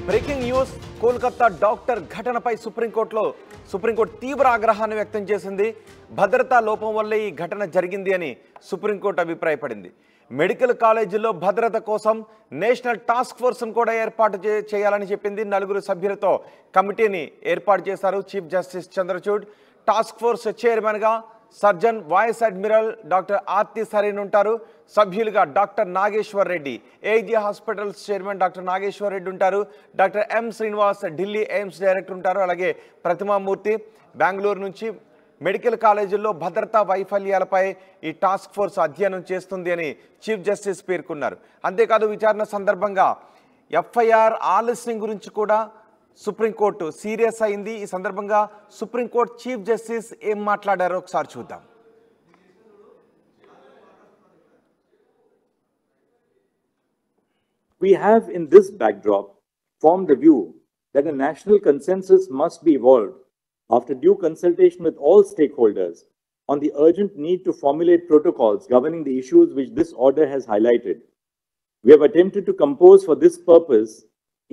Breaking news Kolkata doctor ఘటనపై supreme court తీవ్ర ఆగ్రహాన్ని వ్యక్తం చేసింది. భద్రతా లోపం వల్లే ఈ ఘటన జరిగింది అని సుప్రీంకోర్టు అభిప్రాయపడింది. మెడికల్ కాలేజీల్లో భద్రత కోసం నేషనల్ టాస్క్ ఫోర్స్ను కూడా ఏర్పాటు చేయాలని చెప్పింది. 4 సభ్యులతో కమిటీని ఏర్పాటు చేశారు. Chief justice Chandrachud task force చైర్మన్గా surgeon vice admiral doctor Aarti Sarin ఉంటారు. సభ్యులుగా doctor Nageshwar Reddy, AG hospitals chairman doctor Nageshwar Reddy ఉంటారు. Doctor M Srinivas Delhi AIIMS director ఉంటారు. అలాగే ప్రతిమామూర్తి బెంగళూరు నుంచి మెడికల్ కాలేజీల్లో భద్రతా వైఫల్యాలపై ఈ టాస్క్ ఫోర్స్ అధ్యయనం చేస్తుంది అని చీఫ్ జస్టిస్ పేర్కొన్నారు. అంతేకాదు విచారణ సందర్భంగా ఎఫ్ఐఆర్ ఆలస్యం గురించి కూడా సుప్రీంకోర్టు సీరియస్ అయింది. ఈ సందర్భంగా సుప్రీంకోర్టు చీఫ్ జస్టిస్ ఏం మాట్లాడారో ఒకసారి చూద్దాం. We have in this backdrop formed the view that a national consensus must be evolved after due consultation with all stakeholders on the urgent need to formulate protocols governing the issues which this order has highlighted. We have attempted to compose for this purpose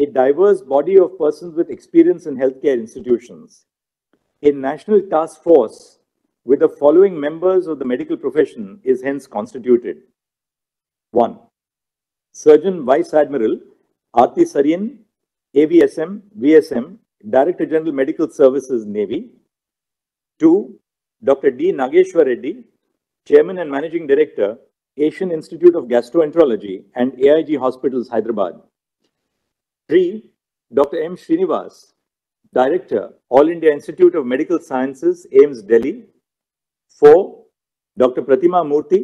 a diverse body of persons with experience in healthcare institutions. A national task force with the following members of the medical profession is hence constituted. 1. Surgeon Vice Admiral Aarti Sareen, AVSM, VSM, Director General Medical Services, Navy. 2. Dr. D. Nageshwar Reddy, Chairman and Managing Director, Asian Institute of Gastroenterology and AIG Hospitals, Hyderabad. 3. Dr. M. Srinivas, Director, All India Institute of Medical Sciences, AIIMS, Delhi. 4. Dr. Pratima Murthy,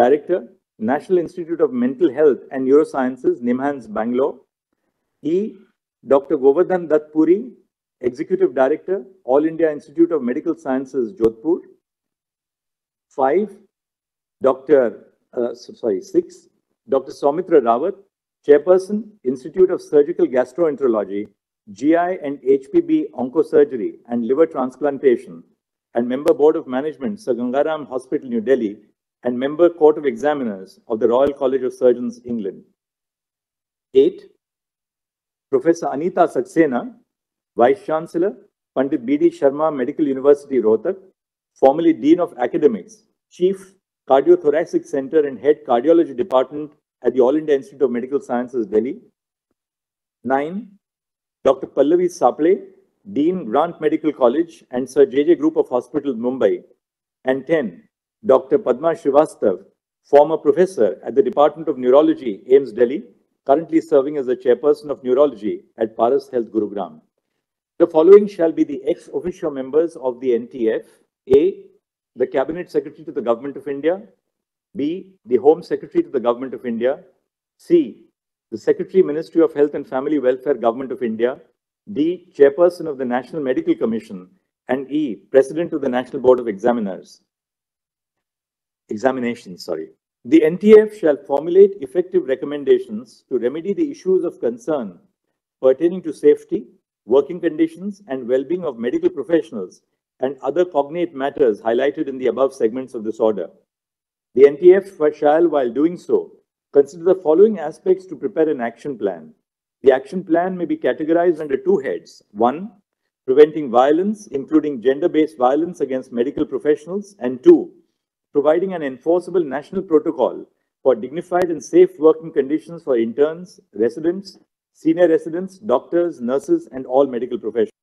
Director, National Institute of Mental Health and Neurosciences, NIMHANS, Bangalore. E. Dr. Govardhan Dutt Puri, Executive Director, All India Institute of Medical Sciences, Jodhpur. 6. Dr. Soumitra Rawat, Chairperson, Institute of Surgical Gastroenterology, GI and HPB Oncosurgery and Liver Transplantation, and Member Board of Management, Sir Gangaram Hospital, New Delhi, and Member Court of Examiners of the Royal College of Surgeons, England. 8. Professor Anita Saxena, Vice Chancellor, Pandit B.D. Sharma Medical University, Rohtak, formerly Dean of Academics, Chief Cardiothoracic Center and Head Cardiology Department at the All India Institute of Medical Sciences, Delhi. 9. Dr. Pallavi Saple, Dean, Grant Medical College and Sir J.J. Group of Hospitals, Mumbai. And 10. Dr. Padma Srivastav, former professor at the Department of Neurology, AIIMS, Delhi, currently serving as the Chairperson of Neurology at Paras Health, Gurugram. The following shall be the ex officio members of the NTF. A. The Cabinet Secretary to the Government of India. B. The Home Secretary to the Government of India. C. The Secretary, Ministry of Health and Family Welfare, Government of India. D. Chairperson of the National Medical Commission. And E. President of the National Board of Examinations. The NTF shall formulate effective recommendations to remedy the issues of concern pertaining to safety, working conditions, and well-being of medical professionals and other cognate matters highlighted in the above segments of this order. The NTF shall, while doing so, consider the following aspects to prepare an action plan. The action plan may be categorized under 2 heads. 1. Preventing violence, including gender-based violence against medical professionals. And 2. Providing an enforceable national protocol for dignified and safe working conditions for interns, residents, senior residents, doctors, nurses, and all medical professionals.